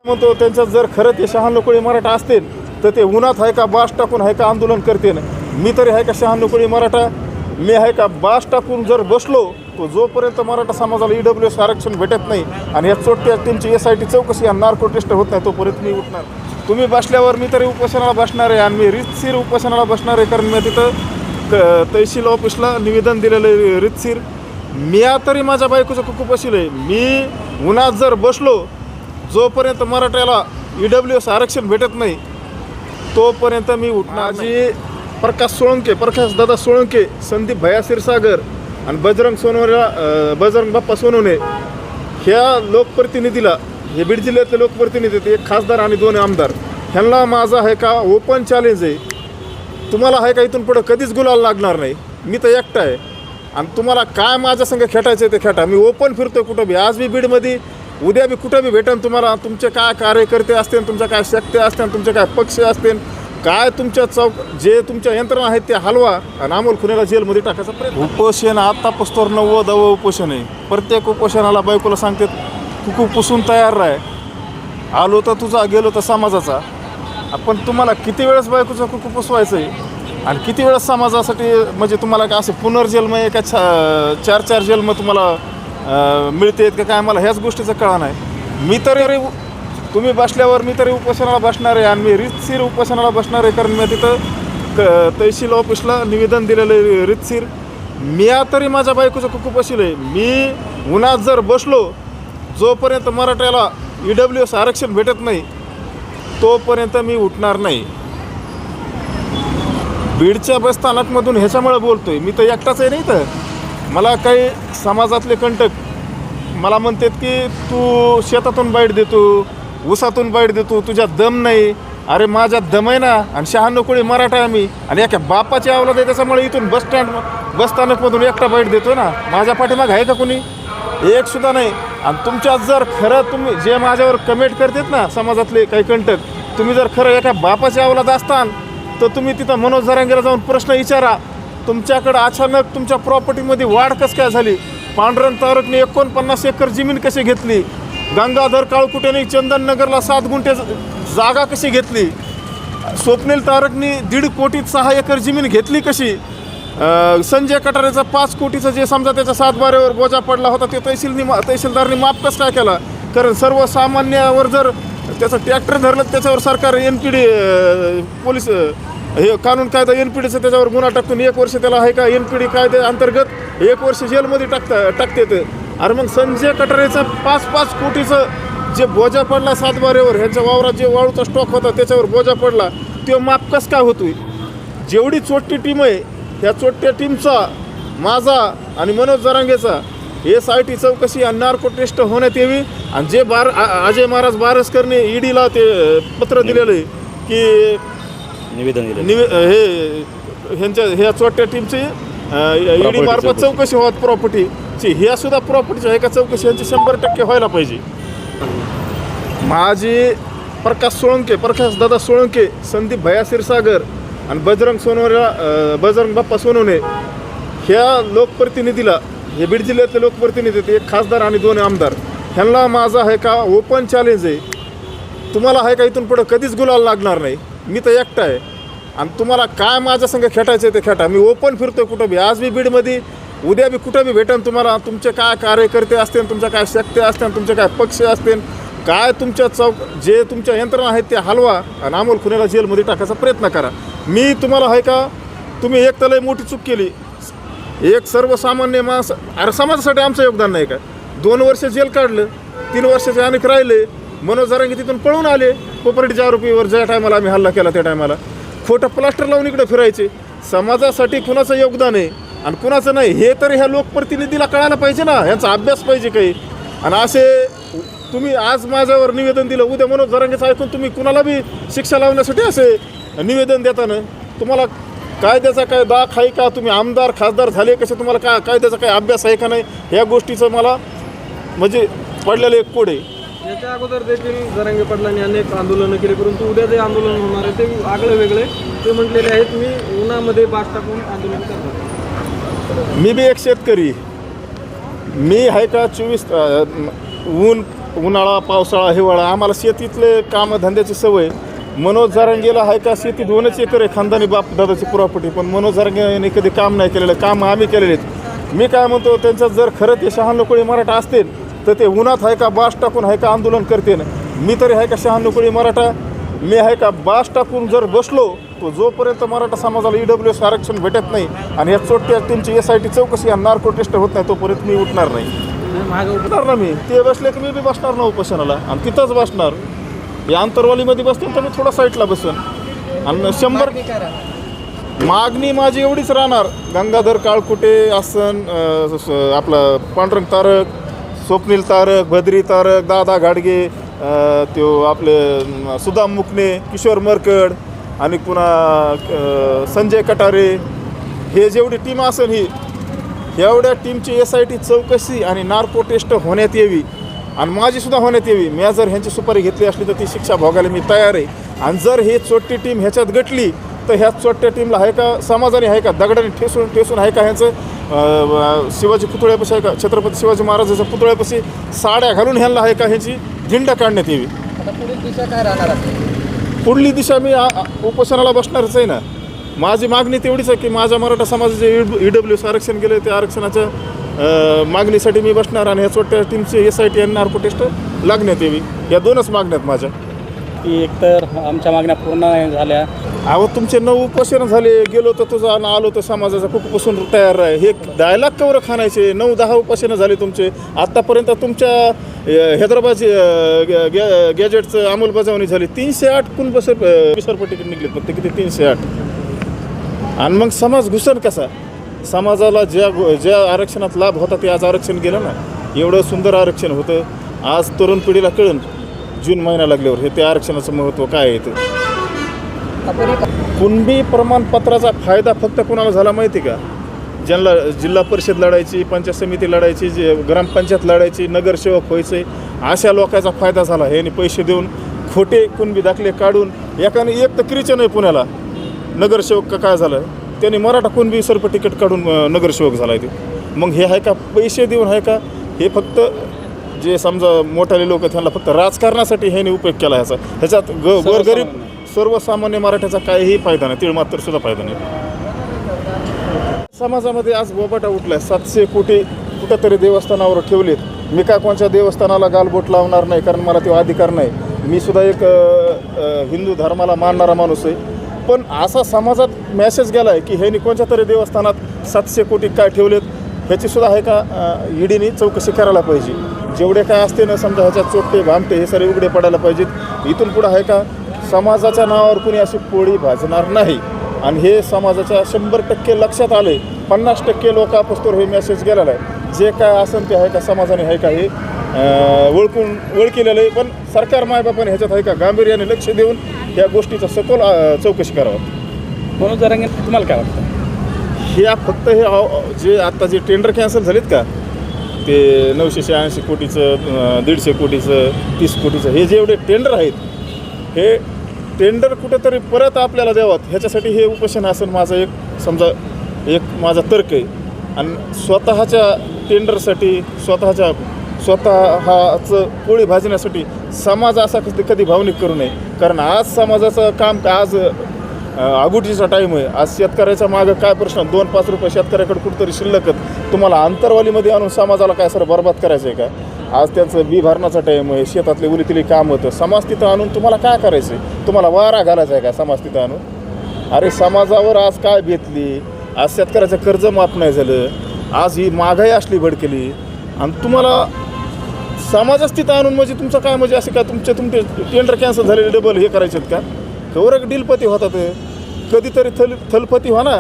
म्हणतो त्यांच्यात जर खरं ते शहाण्णव कोळी मराठा असतील तर ते उन्हात आहे का बास टाकून आहे का आंदोलन करते ना. मी तरी आहे का शहाण्णव कोळी मराठा? मी आहे का बास टाकून जर बसलो तो जोपर्यंत मराठा समाजाला EWS आरक्षण भेटत नाही आणि या चोट्या टीमची SIT चौकशी आणि नार्को टेस्ट होत नाही तोपर्यंत मी उठणार. तुम्ही बसल्यावर मी तरी उपोषणाला बसणार आहे आणि मी रीतशीर उपोषणाला बसणार आहे, कारण मी तिथं तहसील ऑफिसला निवेदन दिलेलं आहे रीतशीर. मी तरी माझ्या बायकोचं कुकू बसलं आहे. मी उन्हात जर बसलो जोपर्यंत मराठ्याला EWS आरक्षण भेटत नाही तोपर्यंत मी उठणार. माझी प्रकाश दादा सोळंके, संदीप भैया क्षीरसागर आणि बजरंग बाप्पा सोनवणे ह्या लोकप्रतिनिधीला, हे बीड जिल्ह्यातले लोकप्रतिनिधी, एक खासदार आणि 2 आमदार, ह्यांना माझा आहे का ओपन चॅलेंज आहे. तुम्हाला आहे का इथून पुढं कधीच गुलाल लागणार नाही. मी तर एकटा आहे आणि तुम्हाला काय माझ्या संग खेटायचं ते खेटा. मी ओपन फिरतो कुठं बी. आज बी बीडमध्ये, उद्या बी कुठं बी भेटेन तुम्हाला. तुमचे काय कार्यकर्ते असतील, तुमच्या काय शक्ती असतील, तुमचे काय पक्ष असतील, काय तुमच्या जे तुमच्या यंत्रणा आहेत ते हलवा आणि अमोल खुनेला जेलमध्ये टाकायचा प्रयत्न. उपोषण आत्तापासून 9वं उपोषण आहे. प्रत्येक उपोषणाला बायकोला सांगते कुकू पुसून तयार राह, आलो तर तुझा गेलो तर समाजाचा. आपण तुम्हाला किती वेळेस बायकोचा कुकू पुसवायचं आहे आणि किती वेळेस समाजासाठी, म्हणजे तुम्हाला काय असे पुनर्जन्म आहे का 4 जन्म तुम्हाला मिळते का काय, मला ह्याच गोष्टीचं कळा नाही. मी तरी तुम्ही बसल्यावर मी तरी उपोषणाला बसणार आहे आणि मी रीतशीर उपोषणाला बसणार आहे, कारण मी तिथं तहसील ऑफिसला निवेदन दिलेलं आहे रीतशीर. मी तरी माझ्या बायकोचं कुकू बसलं आहे. मी उन्हात जर बसलो जोपर्यंत मराठ्याला EWS आरक्षण भेटत नाही तोपर्यंत मी उठणार नाही. बीडच्या बसस्थानकमधून ह्याच्यामुळे बोलतो आहे. मी तर एकटाच आहे नाही, तर मला काही समाजातले कंटक मला म्हणतात की तू शेतातून बाईट देतो, ऊसातून बाईट देतो, तुझ्यात दम नाही. अरे माझ्यात दम आहे ना, आणि 96 कोळी मराठा आहे मी, आणि एका बापाची अवलाद आहे, त्याच्यामुळे इथून बसस्थानकमधून एकटा बाईट देतो ना. माझ्या पाठीमाग आहे का कोणी? एक सुद्धा नाही. आणि तुमच्यात जर खरं तुम्ही जे माझ्यावर कमेंट करतात ना समाजातले काही कंटक, तुम्ही जर खरं एका बापाची अवलाद असताल तर तुम्ही तिथं मनोज जरांगेला जाऊन प्रश्न विचारा. तुमच्याकडं अचानक तुमच्या प्रॉपर्टीमध्ये वाढ कसं काय झाली? पांडुरंग तारकने 49 एकर जमीन कशी घेतली? गंगाधर काळकुटेने चंदननगरला 7 गुंठे जागा कशी घेतली? स्वप्नील तारकने 1.5 कोटीत 6 एकर जमीन घेतली कशी? संजय कटारेचा 5 कोटीचं जे समजा त्याच्या 7 बारेवर बोजा पडला होता ते तहसीलदारने माफ कसं काय केला? कारण सर्वसामान्यावर जर त्याचं ट्रॅक्टर धरलं त्याच्यावर सरकार NPD पोलीस हे कानून कायदा NPDचं त्याच्यावर गुन्हा टाकून 1 वर्ष त्याला आहे का NPD कायद्या अंतर्गत 1 वर्ष जेलमध्ये टाकते. अरे मग संजय कटारेचं 5 कोटीचं जे बोजा पडला 7 बारेवर, ह्यांच्या वावरात जे वाळूचा स्टॉक होता त्याच्यावर बोजा पडला, तो माफ कसं काय होतोय? जेवढी चोट्टी टीम आहे ह्या चोट्ट्या टीमचा, माझा आणि मनोज जरांगेचा SIT चौकशी आणि नार्को टेस्ट होण्यात यावी. आणि जे अजय महाराज बारसकरने EDला ते पत्र दिलेलं आहे की निवेदन दिलं ह्या चोट्ट्या टीमची ED मार्फत चौकशी होत प्रॉपर्टीची, ह्या सुद्धा प्रॉपर्टीची आहे का चौकशी, यांची 100% व्हायला पाहिजे. माझी प्रकाश दादा सोळंके, संदीप भैया क्षीरसागर आणि बजरंग बाप्पा सोनवणे ह्या लोकप्रतिनिधीला, हे बीड जिल्ह्यातले लोकप्रतिनिधी, एक खासदार आणि 2 आमदार, ह्यांना माझा आहे का ओपन चॅलेंज आहे. तुम्हाला आहे का इथून पुढं कधीच गुलाल लागणार नाही. मी तर एकटा आहे आणि तुम्हाला काय माझ्या संग खेटायचं ते खेटा. मी ओपन फिरतो कुठं बी. आज बी बीडमध्ये, उद्या बी कुठं बी भेटेन तुम्हाला. तुमचे काय कार्यकर्ते असतील, तुमच्या काय शक्ती असतील, तुमचे काय पक्ष असतील, काय तुमच्या जे तुमच्या यंत्रणा आहेत ते हलवा आणि अमोल खुनेला जेलमध्ये टाकायचा प्रयत्न करा. मी तुम्हाला आहे का, तुम्ही एक तर लय मोठी चूक केली. एक सर्वसामान्य माणूस, अरे समाजासाठी आमचं योगदान नाही का? 2 वर्ष जेल काढलं, 3 वर्षाचे अनेक राहिले. मनोज जरांगे तिथून पळून आले कोपर्डीच्या आरोपीवर. ज्या टायमाला आम्ही हल्ला केला त्या टायमाला खोटं प्लास्टर लावून इकडे फिरायचे. समाजासाठी कुणाचं योगदान आहे आणि कुणाचं नाही हे तरी ह्या लोकप्रतिनिधीला कळायला पाहिजे ना. ह्यांचा अभ्यास पाहिजे काही. आणि असे तुम्ही आज माझ्यावर निवेदन दिलं, उद्या मनोज जरांगेचं ऐकून तुम्ही कुणाला बी शिक्षा लावण्यासाठी असे निवेदन देताना तुम्हाला कायद्याचा काय दाख आहे का? तुम्ही आमदार खासदार झाले कसे? तुम्हाला कायद्याचा काय अभ्यास आहे का नाही? ह्या गोष्टीचं मला म्हणजे पडलेलं एक कोड आहे. याच्या अगोदर देखील जरांगे पाटलांनी अनेक आंदोलनं केली, परंतु उद्या जे आंदोलन होणार आहे ते आगळे वेगळे. ते म्हटलेले आहेत मी उन्हामध्ये बास टाकून आंदोलन करणार. मी बी एक शेतकरी. मी आहे का 24 ऊन उन्हाळा पावसाळा हिवाळा आम्हाला शेतीतले कामधंद्याची सवय. मनोज जारंगेला आहे का शेती 2 एकर आहे खानदानी बाप दादाची पुरापटी, पण मनोज जारंगेने कधी काम नाही केलेलं. काम आम्ही केलेले आहेत. मी काय म्हणतो, त्यांचं जर खरं ते शहाण्णव कोळी मराठा असतील तर ते उन्हात आहे का बास टाकून आहे का आंदोलन करते ना. मी तरी आहे का शहाण्णव कोळी मराठा, मी आहे का बास टाकून जर बसलो तो जोपर्यंत मराठा समाजाला EWS आरक्षण भेटत नाही आणि या चोट्या टीमची SIT चौकशी या नार्को टेस्ट होत नाही तोपर्यंत मी उठणार नाही. उठणार ना मी. ते बसले की मी बी बसणार ना उपोषणाला आणि तिथंच बसणार. या अंतरवालीमध्ये बसतील तर मी थोडा साईडला बसन आणि 100 मागणी माझी एवढीच राहणार. गंगाधर काळकुटे आसन, आपला पांडुरंग तारक, स्वप्नील तारक, बद्री तारक, दादा घाडगे, तो आपले सुदाम मुकणे, किशोर मरकड आणि पुन्हा संजय कटारे, हे जेवढी टीम असेल ही एवढ्या टीमची SIT चौकशी आणि नार्को टेस्ट होण्यात यावी आणि माझीसुद्धा होण्यात यावी. मी जर ह्यांची सुपारी घेतली असली तर ती शिक्षा भोगायला मी तयार आहे. आणि जर ही चोट्टी टीम ह्याच्यात गटली तर ह्या चोट्ट्या टीमला आहे का समाजाने आहे का दगडाने ठेसून आहे का ह्यांचं शिवाजी पुतळ्यापाशी आहे का छत्रपती शिवाजी महाराजाच्या पुतळ्यापाशी साड्या घालून ह्यांना आहे का ह्याची झिंडा काढण्यात यावी. पुढील दिशा काय राहणार आहे? पुढली दिशा मी उपोषणाला बसणारच आहे ना. माझी मागणी तेवढीच आहे की माझ्या मराठा समाजाचे EWS आरक्षण गेले ते आरक्षणाच्या मागणीसाठी मी बसणार आणि ह्या छोट्या टीमचे SIT आणि नार्को टेस्ट लागण्यात यावी. या 2च मागण्यात माझ्या. की एकतर आमच्या मागण्या पूर्ण नाही झाल्या. अहो तुमचे 9 उपोषण झाले, गेलो तर तुझा आणि आलो तर समाजाचा कुठपासून तयार आहे. हे डायलॉग कवर खाणायचे. 9-10 उपोषणं झाले तुमचे. आत्तापर्यंत तुमच्या हैदराबादची गॅजेटचं अंमलबजावणी झाली. 308 कोण विसरपट्टी तिकीट निघलेत फक्त किती 308. आणि मग समाज घुसन कसा? समाजाला ज्या आरक्षणात लाभ होता ते आज आरक्षण गेलं ना. एवढं सुंदर आरक्षण होतं. आज तरुण पिढीला कळन जून महिना लागल्यावर हे ते आरक्षणाचं महत्त्व काय आहे. कुणबी प्रमाणपत्राचा फायदा फक्त कोणाला झाला माहिती का? ज्यांना जिल्हा परिषद लढायची, पंचायत समिती लढायची, जे ग्रामपंचायत लढायची, नगरसेवक व्हायचे, अशा लोकांचा फायदा झाला. ह्याने पैसे देऊन खोटे कुणबी दाखले काढून एकाने एक तर क्रिचन आहे पुण्याला नगरसेवक का काय झालं, त्याने मराठा कुणबी सरप तिकीट काढून नगरसेवक झाला आहे. ते मग हे आहे का पैसे देऊन आहे का? हे फक्त जे समजा मोठाले लोक त्यांना फक्त राजकारणासाठी ह्याने उपयोग केला ह्याचा. ह्याच्यात गोरगरीब सर्वसामान्य मराठ्याचा काहीही फायदा नाही, तिळमात्र सुद्धा फायदा नाही. समाजामध्ये आज बोबाटा उठलाय. 700 कोटी कुठंतरी देवस्थानावर ठेवलेत. मी काय कोणत्या देवस्थानाला गालबोट लावणार नाही, कारण मला तो अधिकार नाही. मी सुद्धा एक हिंदू धर्माला मानणारा माणूस आहे. पण असा समाजात मेसेज गेला आहे की ह्यांनी कोणत्या तरी देवस्थानात 700 कोटी काय ठेवलेत, ह्याचीसुद्धा आहे का EDने चौकशी करायला पाहिजे. जेवढे काय असते ना समजा ह्याच्यात चोट्टे भामटे हे सारे उघडे पडायला पाहिजेत. इथून पुढं आहे का समाजाच्या नावावर कोणी अशी पोळी भाजणार नाही. आणि हे समाजाच्या 100% लक्षात आले. 50% लोकांपासून हे मेसेज गेलेला आहे. जे काय असेल ते आहे का समाजाने आहे का हे ओळखलेलं आहे. पण सरकार मायबापाने ह्याच्यात आहे का गांभीर्याने लक्ष देऊन या गोष्टीचा सखोल चौकशी करावा. मनोज जारंगे तुम्हाला काय वाटतं? हे फक्त हे जे आता जे टेंडर कॅन्सल झालेत का, ते 980 कोटीचं, 150 कोटीचं, 30 कोटीचं, हे जे एवढे टेंडर आहेत हे टेंडर कुठेतरी परत आपल्याला द्यावात ह्याच्यासाठी हे उपोषण असेल माझं एक समजा एक माझा तर्क आहे. आणि स्वतःच्या टेंडरसाठी स्वतःचं पोळी भाजण्यासाठी समाज असा कधी भावनिक करू नये. कारण आज समाजाचं काम आज आगुटीचा टाईम आहे. आज शेतकऱ्याच्या मागं काय प्रश्न, 2-5 रुपये शेतकऱ्याकडे कुठंतरी शिल्लकच तुम्हाला अंतरवालीमध्ये आणून समाजाला काय सर बरबाद करायचं आहे का? आज त्यांचं बी भरण्याचा टाईम आहे, शेतातले उलीतिली काम होतं. समाज तिथं आणून तुम्हाला काय करायचं आहे? तुम्हाला वारा घालायचा आहे का समाज तिथं आणून? अरे समाजावर आज काय बेतली, आज शेतकऱ्याचं कर्ज माफ नाही झालं, आज ही महागाई असली भडकेली आणि तुम्हाला समाजच तिथं आणून म्हणजे तुमचं काय म्हणजे असं काय तुमचे टेंडर कॅन्सल झालेले डबल हे करायचे आहेत का? कवर डीलपती होतात, कधीतरी थलपती व्हा ना.